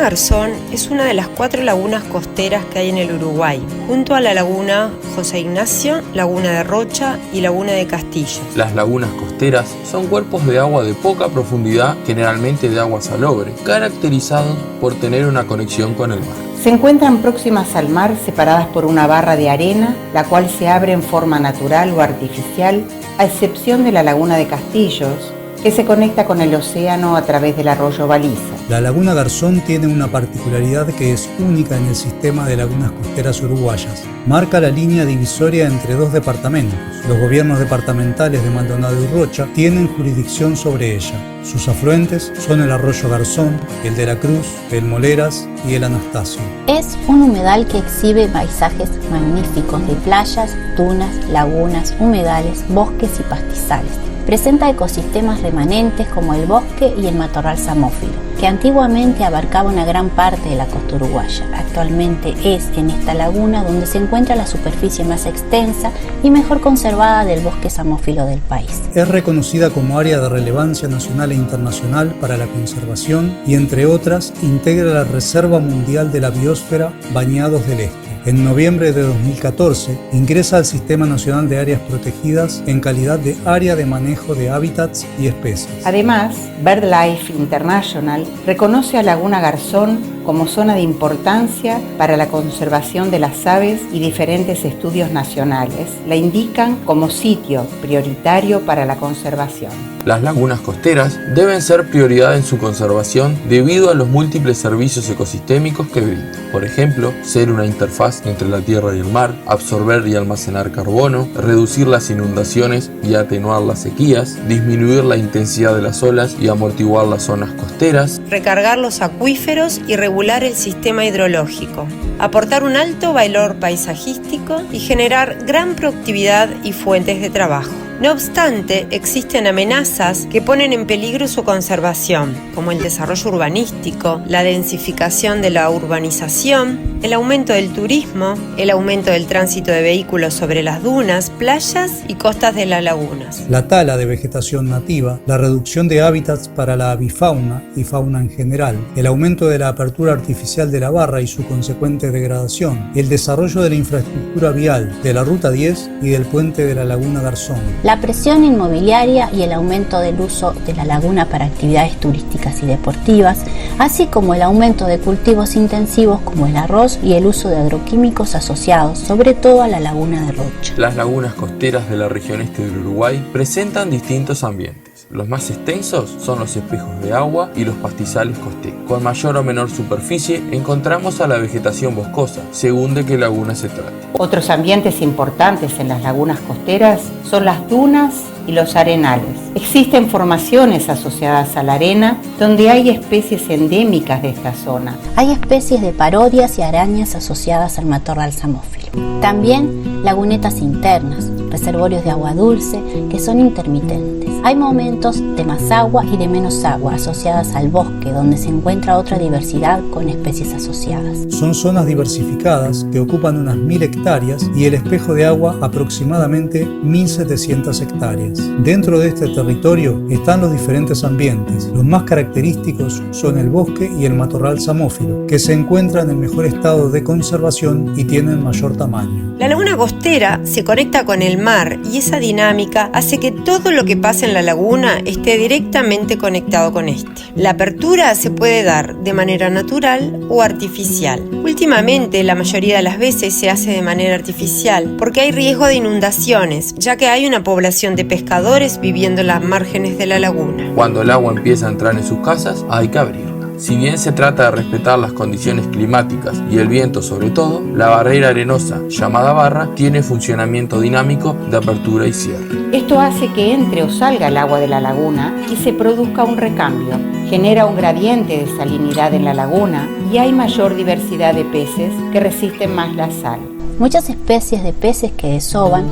Garzón es una de las 4 lagunas costeras que hay en el Uruguay, junto a la laguna José Ignacio, laguna de Rocha y laguna de Castillo. Las lagunas costeras son cuerpos de agua de poca profundidad, generalmente de agua salobre, caracterizados por tener una conexión con el mar. Se encuentran próximas al mar, separadas por una barra de arena, la cual se abre en forma natural o artificial, a excepción de la laguna de Castillos, que se conecta con el océano a través del arroyo Baliza. La laguna Garzón tiene una particularidad que es única en el sistema de lagunas costeras uruguayas. Marca la línea divisoria entre 2 departamentos. Los gobiernos departamentales de Maldonado y Rocha tienen jurisdicción sobre ella. Sus afluentes son el arroyo Garzón, el de la Cruz, el Moleras y el Anastasio. Es un humedal que exhibe paisajes magníficos de playas, dunas, lagunas, humedales, bosques y pastizales. Presenta ecosistemas remanentes como el bosque y el matorral samófilo, que antiguamente abarcaba una gran parte de la costa uruguaya. Actualmente es en esta laguna donde se encuentra la superficie más extensa y mejor conservada del bosque samófilo del país. Es reconocida como área de relevancia nacional e internacional para la conservación y, entre otras, integra la Reserva Mundial de la Biosfera Bañados del Este. En noviembre de 2014 ingresa al Sistema Nacional de Áreas Protegidas en calidad de área de manejo de hábitats y especies. Además, BirdLife International reconoce a Laguna Garzón como zona de importancia para la conservación de las aves y diferentes estudios nacionales la indican como sitio prioritario para la conservación. Las lagunas costeras deben ser prioridad en su conservación debido a los múltiples servicios ecosistémicos que brindan. Por ejemplo, ser una interfaz entre la tierra y el mar, absorber y almacenar carbono, reducir las inundaciones y atenuar las sequías, disminuir la intensidad de las olas y amortiguar las zonas costeras, recargar los acuíferos y regular el sistema hidrológico, aportar un alto valor paisajístico y generar gran productividad y fuentes de trabajo. No obstante, existen amenazas que ponen en peligro su conservación, como el desarrollo urbanístico, la densificación de la urbanización, el aumento del turismo, el aumento del tránsito de vehículos sobre las dunas, playas y costas de las lagunas. La tala de vegetación nativa, la reducción de hábitats para la avifauna y fauna en general, el aumento de la apertura artificial de la barra y su consecuente degradación, el desarrollo de la infraestructura vial, de la Ruta 10 y del puente de la Laguna Garzón. La presión inmobiliaria y el aumento del uso de la laguna para actividades turísticas y deportivas, así como el aumento de cultivos intensivos como el arroz y el uso de agroquímicos asociados, sobre todo a la laguna de Rocha. Las lagunas costeras de la región este del Uruguay presentan distintos ambientes. Los más extensos son los espejos de agua y los pastizales costeros. Con mayor o menor superficie encontramos a la vegetación boscosa, según de qué laguna se trate. Otros ambientes importantes en las lagunas costeras son las dunas y los arenales. Existen formaciones asociadas a la arena donde hay especies endémicas de esta zona. Hay especies de parodias y arañas asociadas al matorral samófilo. También lagunetas internas, reservorios de agua dulce que son intermitentes. Hay momentos de más agua y de menos agua asociadas al bosque, donde se encuentra otra diversidad con especies asociadas. Son zonas diversificadas que ocupan unas 1000 hectáreas y el espejo de agua aproximadamente 1700 hectáreas. Dentro de este territorio están los diferentes ambientes. Los más característicos son el bosque y el matorral samófilo, que se encuentran en mejor estado de conservación y tienen mayor tamaño. La laguna costera se conecta con el mar y esa dinámica hace que todo lo que pasa en la laguna esté directamente conectado con este. La apertura se puede dar de manera natural o artificial. Últimamente, la mayoría de las veces se hace de manera artificial porque hay riesgo de inundaciones, ya que hay una población de pescadores viviendo en las márgenes de la laguna. Cuando el agua empieza a entrar en sus casas, hay que abrirla. Si bien se trata de respetar las condiciones climáticas y el viento sobre todo, la barrera arenosa, llamada barra, tiene funcionamiento dinámico de apertura y cierre. Esto hace que entre o salga el agua de la laguna y se produzca un recambio. Genera un gradiente de salinidad en la laguna y hay mayor diversidad de peces que resisten más la sal. Muchas especies de peces que desovan,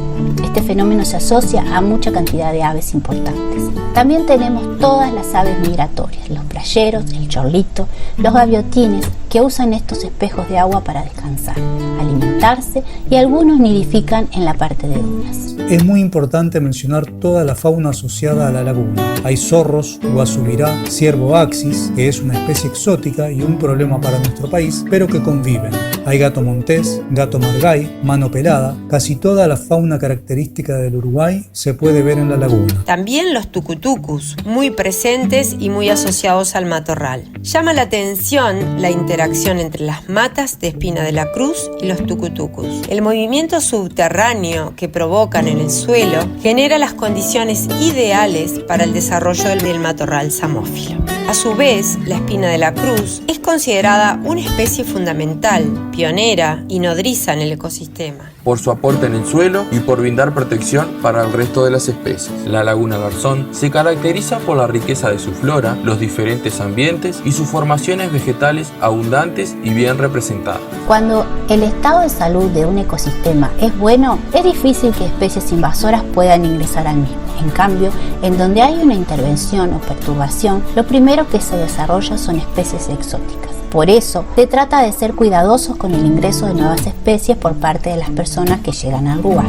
este fenómeno se asocia a mucha cantidad de aves importantes. También tenemos todas las aves migratorias, los playeros, el chorlito, los gaviotines, que usan estos espejos de agua para descansar, alimentarse y algunos nidifican en la parte de dunas. Es muy importante mencionar toda la fauna asociada a la laguna. Hay zorros, guasubirá, ciervo axis, que es una especie exótica y un problema para nuestro país, pero que conviven. Hay gato montés, gato margay, mano pelada. Casi toda la fauna característica del Uruguay se puede ver en la laguna. También los tucutucus, muy presentes y muy asociados al matorral. Llama la atención la interacción entre las matas de Espina de la Cruz y los tucutucus. El movimiento subterráneo que provocan en el suelo genera las condiciones ideales para el desarrollo del matorral samófilo. A su vez, la espina de la cruz es considerada una especie fundamental, pionera y nodriza en el ecosistema. Por su aporte en el suelo y por brindar protección para el resto de las especies. La laguna Garzón se caracteriza por la riqueza de su flora, los diferentes ambientes y sus formaciones vegetales abundantes y bien representadas. Cuando el estado de salud de un ecosistema es bueno, es difícil que especies invasoras puedan ingresar al mismo. En cambio, en donde hay una intervención o perturbación, lo primero que se desarrolla son especies exóticas. Por eso, se trata de ser cuidadosos con el ingreso de nuevas especies por parte de las personas que llegan al lugar.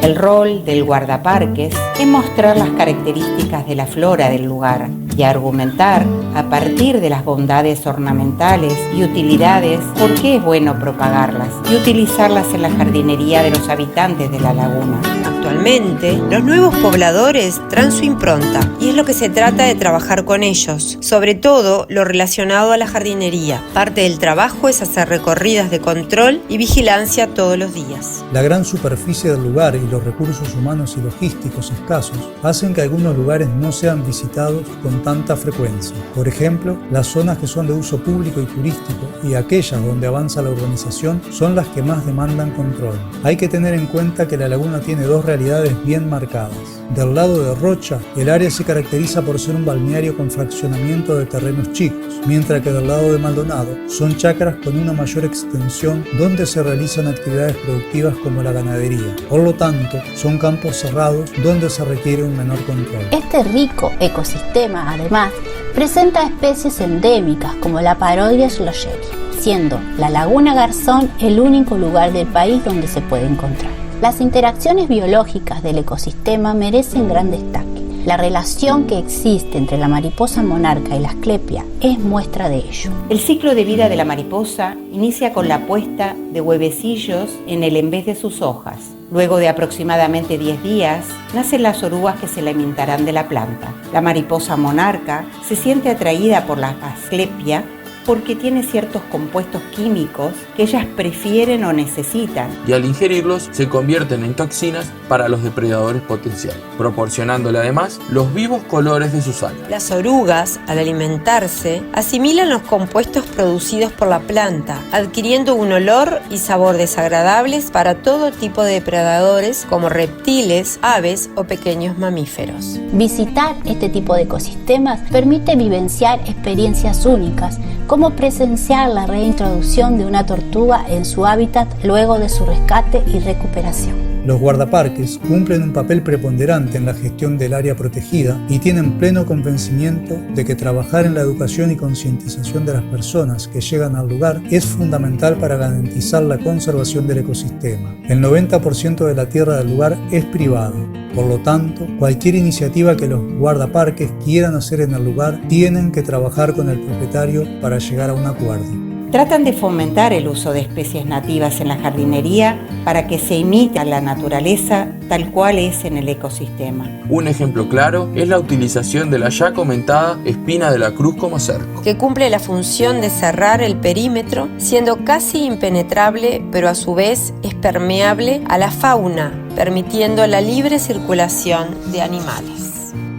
El rol del guardaparques es mostrar las características de la flora del lugar y argumentar a partir de las bondades ornamentales y utilidades por qué es bueno propagarlas y utilizarlas en la jardinería de los habitantes de la laguna. Actualmente, los nuevos pobladores traen su impronta y es lo que se trata de trabajar con ellos, sobre todo lo relacionado a la jardinería. Parte del trabajo es hacer recorridas de control y vigilancia todos los días. La gran superficie del lugar y los recursos humanos y logísticos escasos hacen que algunos lugares no sean visitados con tanta frecuencia. Por ejemplo, las zonas que son de uso público y turístico y aquellas donde avanza la urbanización son las que más demandan control. Hay que tener en cuenta que la laguna tiene dos realidades bien marcadas. Del lado de Rocha, el área se caracteriza por ser un balneario con fraccionamiento de terrenos chicos, mientras que del lado de Maldonado son chacras con una mayor extensión donde se realizan actividades productivas como la ganadería. Por lo tanto, son campos cerrados donde se requiere un menor control. Este rico ecosistema, además, presenta especies endémicas como la Parodias loyeri, siendo la laguna Garzón el único lugar del país donde se puede encontrar. Las interacciones biológicas del ecosistema merecen gran destaque. La relación que existe entre la mariposa monarca y la asclepia es muestra de ello. El ciclo de vida de la mariposa inicia con la puesta de huevecillos en el envés de sus hojas. Luego de aproximadamente 10 días, nacen las orugas que se alimentarán de la planta. La mariposa monarca se siente atraída por la asclepia porque tiene ciertos compuestos químicos que ellas prefieren o necesitan. Y al ingerirlos se convierten en toxinas para los depredadores potenciales, proporcionándole además los vivos colores de sus alas. Las orugas, al alimentarse, asimilan los compuestos producidos por la planta, adquiriendo un olor y sabor desagradables para todo tipo de depredadores como reptiles, aves o pequeños mamíferos. Visitar este tipo de ecosistemas permite vivenciar experiencias únicas, como presenciar la reintroducción de una tortuga en su hábitat luego de su rescate y recuperación. Los guardaparques cumplen un papel preponderante en la gestión del área protegida y tienen pleno convencimiento de que trabajar en la educación y concientización de las personas que llegan al lugar es fundamental para garantizar la conservación del ecosistema. El 90% de la tierra del lugar es privado. Por lo tanto, cualquier iniciativa que los guardaparques quieran hacer en el lugar tienen que trabajar con el propietario para llegar a un acuerdo. Tratan de fomentar el uso de especies nativas en la jardinería para que se imite a la naturaleza tal cual es en el ecosistema. Un ejemplo claro es la utilización de la ya comentada espina de la cruz como cerco, que cumple la función de cerrar el perímetro, siendo casi impenetrable, pero a su vez es permeable a la fauna, permitiendo la libre circulación de animales.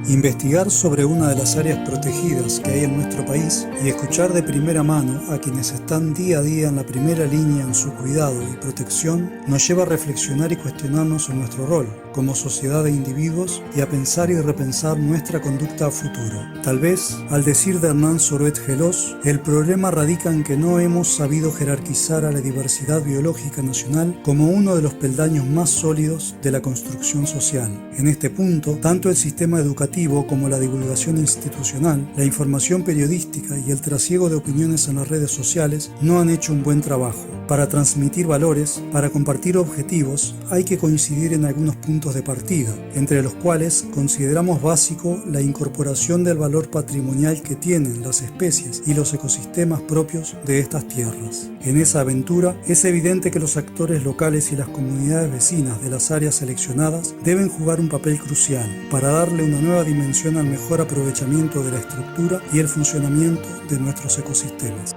Investigar sobre una de las áreas protegidas que hay en nuestro país y escuchar de primera mano a quienes están día a día en la primera línea en su cuidado y protección nos lleva a reflexionar y cuestionarnos en nuestro rol como sociedad de individuos y a pensar y repensar nuestra conducta a futuro. Tal vez, al decir de Hernán Soruet Gelós, el problema radica en que no hemos sabido jerarquizar a la diversidad biológica nacional como uno de los peldaños más sólidos de la construcción social. En este punto, tanto el sistema educativo objetivo como la divulgación institucional, la información periodística y el trasiego de opiniones en las redes sociales no han hecho un buen trabajo. Para transmitir valores, para compartir objetivos, hay que coincidir en algunos puntos de partida, entre los cuales consideramos básico la incorporación del valor patrimonial que tienen las especies y los ecosistemas propios de estas tierras. En esa aventura es evidente que los actores locales y las comunidades vecinas de las áreas seleccionadas deben jugar un papel crucial para darle una nueva dimensión al mejor aprovechamiento de la estructura y el funcionamiento de nuestros ecosistemas.